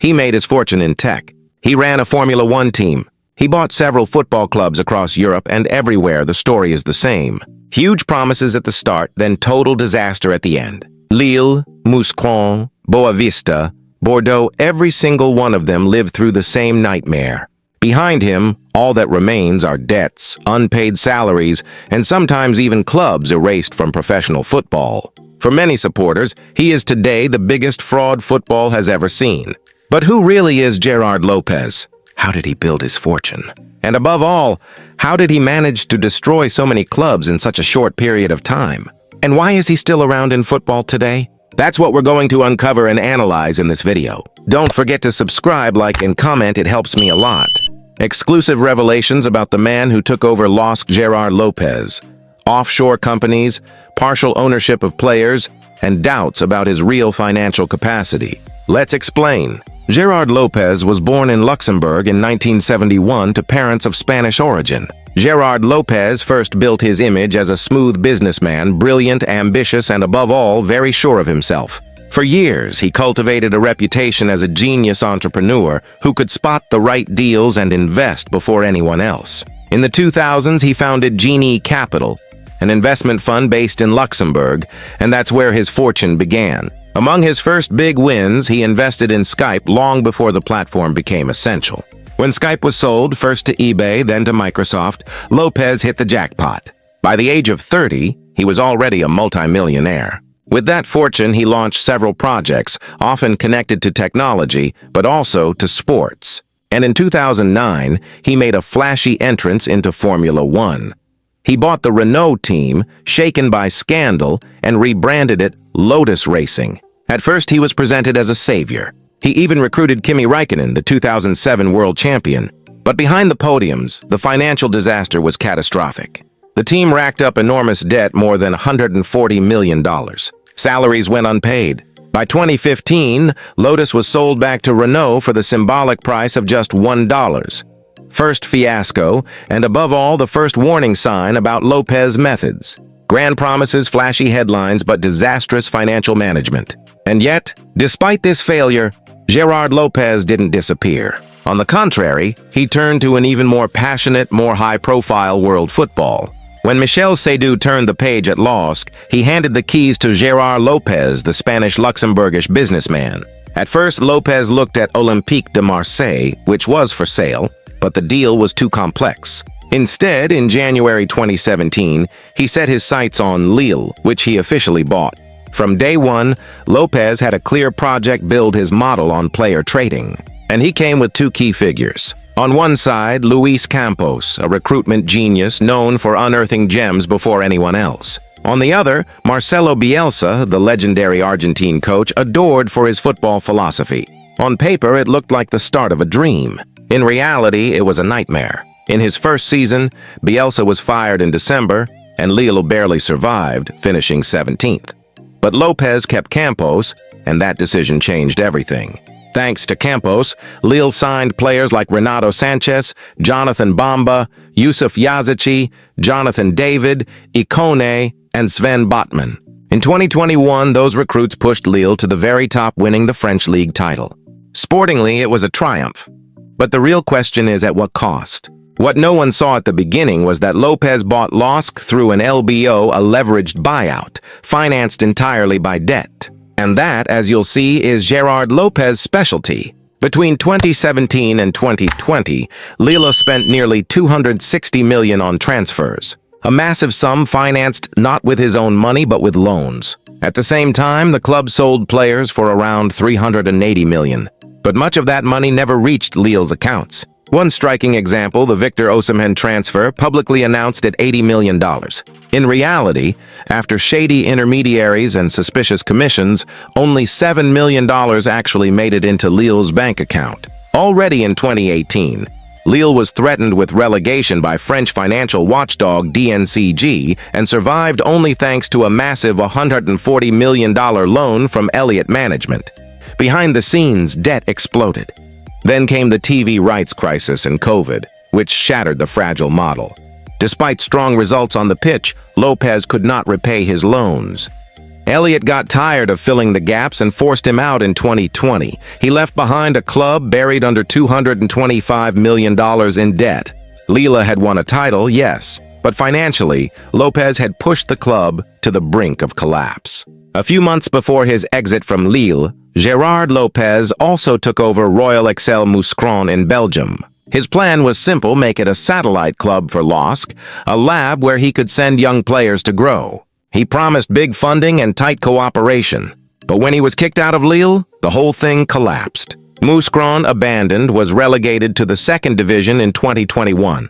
He made his fortune in tech. He ran a Formula One team. He bought several football clubs across Europe, and everywhere the story is the same. Huge promises at the start, then total disaster at the end. Lille, Mouscron, Boavista, Bordeaux, every single one of them lived through the same nightmare. Behind him, all that remains are debts, unpaid salaries, and sometimes even clubs erased from professional football. For many supporters, he is today the biggest fraud football has ever seen. But who really is Gérard Lopez? How did he build his fortune? And above all, how did he manage to destroy so many clubs in such a short period of time? And why is he still around in football today? That's what we're going to uncover and analyze in this video. Don't forget to subscribe, like, and comment. It helps me a lot. Exclusive revelations about the man who took over LOSC Gérard Lopez. Offshore companies, partial ownership of players, and doubts about his real financial capacity. Let's explain. Gérard Lopez was born in Luxembourg in 1971 to parents of Spanish origin. Gérard Lopez first built his image as a smooth businessman, brilliant, ambitious, and above all, very sure of himself. For years, he cultivated a reputation as a genius entrepreneur who could spot the right deals and invest before anyone else. In the 2000s, he founded Genie Capital, an investment fund based in Luxembourg, and that's where his fortune began. Among his first big wins, he invested in Skype long before the platform became essential. When Skype was sold, first to eBay, then to Microsoft, Lopez hit the jackpot. By the age of 30, he was already a multimillionaire. With that fortune, he launched several projects, often connected to technology, but also to sports. And in 2009, he made a flashy entrance into Formula One. He bought the Renault team, shaken by scandal, and rebranded it Lotus Racing. At first, he was presented as a savior. He even recruited Kimi Räikkönen, the 2007 world champion. But behind the podiums, the financial disaster was catastrophic. The team racked up enormous debt, more than $140 million. Salaries went unpaid. By 2015, Lotus was sold back to Renault for the symbolic price of just $1. First fiasco, and above all, the first warning sign about Lopez methods. Grand promises, flashy headlines, but disastrous financial management. And yet, despite this failure, Gérard Lopez didn't disappear. On the contrary, he turned to an even more passionate, more high-profile world football. When Michel Seydoux turned the page at LOSC, he handed the keys to Gérard Lopez, the Spanish-Luxembourgish businessman. At first, Lopez looked at Olympique de Marseille, which was for sale, but the deal was too complex. Instead, in January 2017, he set his sights on Lille, which he officially bought. From day one, Lopez had a clear project: build his model on player trading. And he came with two key figures. On one side, Luis Campos, a recruitment genius known for unearthing gems before anyone else. On the other, Marcelo Bielsa, the legendary Argentine coach, adored for his football philosophy. On paper, it looked like the start of a dream. In reality, it was a nightmare. In his first season, Bielsa was fired in December, and Lille barely survived, finishing 17th. But Lopez kept Campos, and that decision changed everything. Thanks to Campos, Lille signed players like Renato Sanchez, Jonathan Bamba, Yusuf Yazici, Jonathan David, Ikone, and Sven Botman. In 2021, those recruits pushed Lille to the very top, winning the French league title. Sportingly, it was a triumph. But the real question is, at what cost? What no one saw at the beginning was that Lopez bought LOSC through an LBO, a leveraged buyout, financed entirely by debt. And that, as you'll see, is Gérard Lopez's specialty. Between 2017 and 2020, Lille spent nearly $260 million on transfers, a massive sum financed not with his own money but with loans. At the same time, the club sold players for around $380 million. But much of that money never reached Lille's accounts. One striking example, the Victor Osimhen transfer, publicly announced at $80 million. In reality, after shady intermediaries and suspicious commissions, only $7 million actually made it into Lille's bank account. Already in 2018, Lille was threatened with relegation by French financial watchdog DNCG and survived only thanks to a massive $140 million loan from Elliott Management. Behind the scenes, debt exploded. Then came the TV rights crisis and COVID, which shattered the fragile model. Despite strong results on the pitch, Lopez could not repay his loans. Elliott got tired of filling the gaps and forced him out in 2020. He left behind a club buried under $225 million in debt. Lille had won a title, yes, but financially, Lopez had pushed the club to the brink of collapse. A few months before his exit from Lille, Gérard Lopez also took over Royal Excel Mouscron in Belgium. His plan was simple: make it a satellite club for LOSC, a lab where he could send young players to grow. He promised big funding and tight cooperation. But when he was kicked out of Lille, the whole thing collapsed. Mouscron, abandoned, was relegated to the second division in 2021.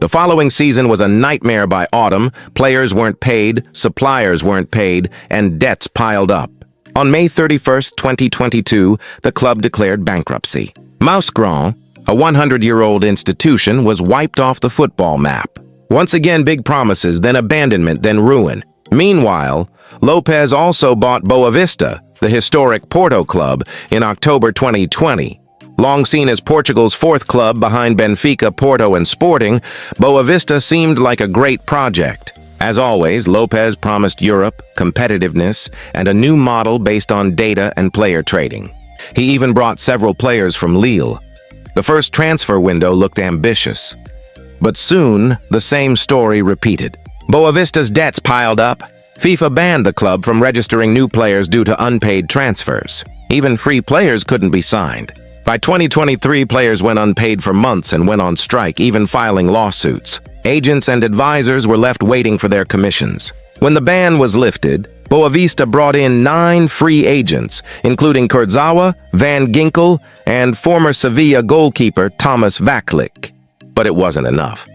The following season was a nightmare by autumn. Players weren't paid, suppliers weren't paid, and debts piled up. On May 31, 2022, the club declared bankruptcy. Mouscron, a 100-year-old institution, was wiped off the football map. Once again, big promises, then abandonment, then ruin. Meanwhile, Lopez also bought Boavista, the historic Porto club, in October 2020. Long seen as Portugal's fourth club behind Benfica, Porto, and Sporting, Boavista seemed like a great project. As always, Lopez promised Europe, competitiveness, and a new model based on data and player trading. He even brought several players from Lille. The first transfer window looked ambitious. But soon, the same story repeated. Boavista's debts piled up. FIFA banned the club from registering new players due to unpaid transfers. Even free players couldn't be signed. By 2023, players went unpaid for months and went on strike, even filing lawsuits. Agents and advisors were left waiting for their commissions. When the ban was lifted, Boavista brought in 9 free agents, including Kurzawa, Van Ginkel, and former Sevilla goalkeeper Thomas Vaklik. But it wasn't enough.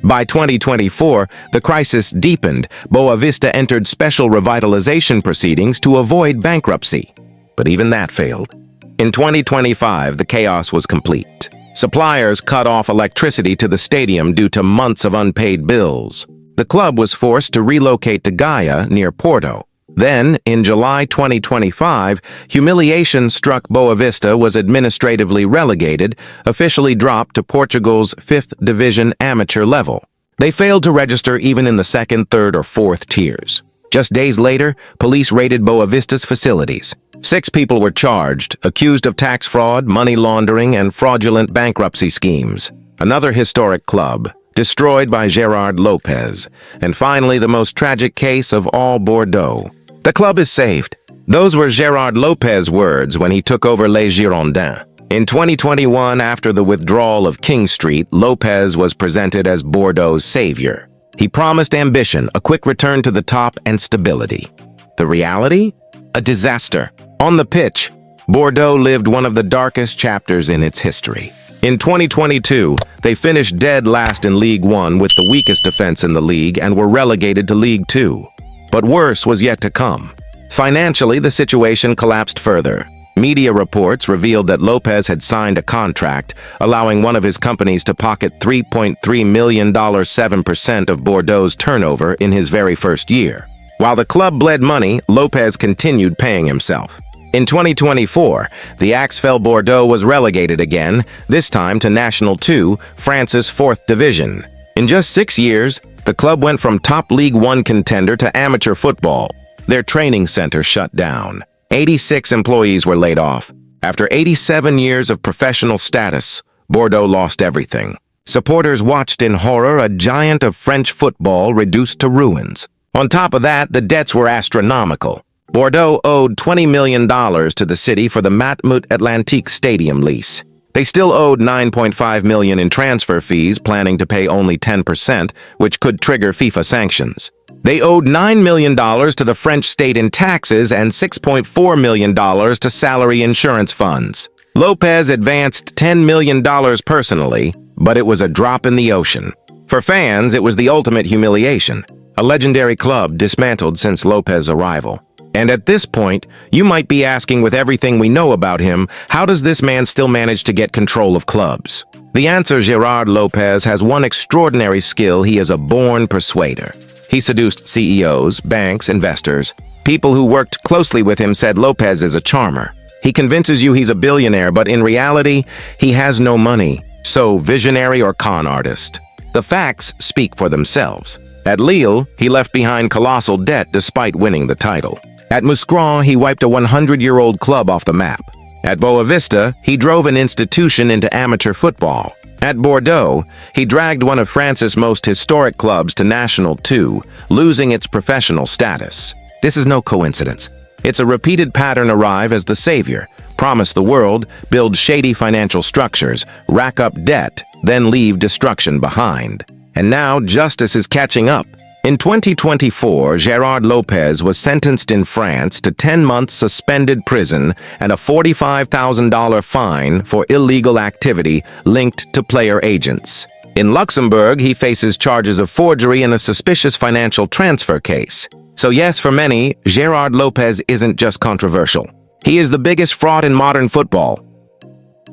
By 2024, the crisis deepened. Boavista entered special revitalization proceedings to avoid bankruptcy. But even that failed. In 2025, the chaos was complete. Suppliers cut off electricity to the stadium due to months of unpaid bills. The club was forced to relocate to Gaia, near Porto. Then, in July 2025, humiliation struck. Boavista was administratively relegated, officially dropped to Portugal's 5th division amateur level. They failed to register even in the 2nd, 3rd, or 4th tiers. Just days later, police raided Boavista's facilities. 6 people were charged, accused of tax fraud, money laundering, and fraudulent bankruptcy schemes. Another historic club, destroyed by Gérard Lopez. And finally, the most tragic case of all, Bordeaux. The club is saved. Those were Gérard Lopez's words when he took over Les Girondins. In 2021, after the withdrawal of King Street, Lopez was presented as Bordeaux's savior. He promised ambition, a quick return to the top, and stability. The reality? A disaster. On the pitch, Bordeaux lived one of the darkest chapters in its history. In 2022, they finished dead last in League One with the weakest defense in the league and were relegated to League Two. But worse was yet to come. Financially, the situation collapsed further. Media reports revealed that Lopez had signed a contract, allowing one of his companies to pocket $3.3 million, 7% of Bordeaux's turnover in his very first year. While the club bled money, Lopez continued paying himself. In 2024, the Axfel Bordeaux was relegated again, this time to National 2, France's 4th division. In just 6 years, the club went from top League One contender to amateur football. Their training center shut down. 86 employees were laid off. After 87 years of professional status, Bordeaux lost everything. Supporters watched in horror a giant of French football reduced to ruins. On top of that, the debts were astronomical. Bordeaux owed $20 million to the city for the Matmut Atlantique Stadium lease. They still owed $9.5 million in transfer fees, planning to pay only 10%, which could trigger FIFA sanctions. They owed $9 million to the French state in taxes and $6.4 million to salary insurance funds. Lopez advanced $10 million personally, but it was a drop in the ocean. For fans, it was the ultimate humiliation. A legendary club dismantled since Lopez's arrival. And at this point, you might be asking, with everything we know about him, how does this man still manage to get control of clubs? The answer: Gérard Lopez has one extraordinary skill. He is a born persuader. He seduced CEOs, banks, investors. People who worked closely with him said Lopez is a charmer. He convinces you he's a billionaire, but in reality, he has no money. So, visionary or con artist? The facts speak for themselves. At Lille, he left behind colossal debt despite winning the title. At Mouscron, he wiped a 100-year-old club off the map. At Boavista, he drove an institution into amateur football. At Bordeaux, he dragged one of France's most historic clubs to National 2, losing its professional status. This is no coincidence. It's a repeated pattern: arrive as the savior, promise the world, build shady financial structures, rack up debt, then leave destruction behind. And now justice is catching up. In 2024, Gérard Lopez was sentenced in France to 10 months suspended prison and a $45,000 fine for illegal activity linked to player agents. In Luxembourg, he faces charges of forgery in a suspicious financial transfer case. So yes, for many, Gérard Lopez isn't just controversial. He is the biggest fraud in modern football.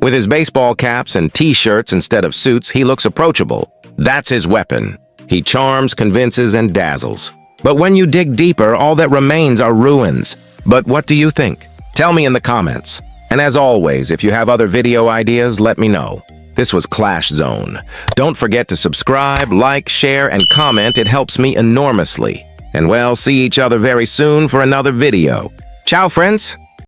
With his baseball caps and t-shirts instead of suits, he looks approachable. That's his weapon. He charms, convinces, and dazzles. But when you dig deeper, all that remains are ruins. But what do you think? Tell me in the comments. And as always, if you have other video ideas, let me know. This was Clash Zone. Don't forget to subscribe, like, share, and comment. It helps me enormously. And we'll see each other very soon for another video. Ciao, friends!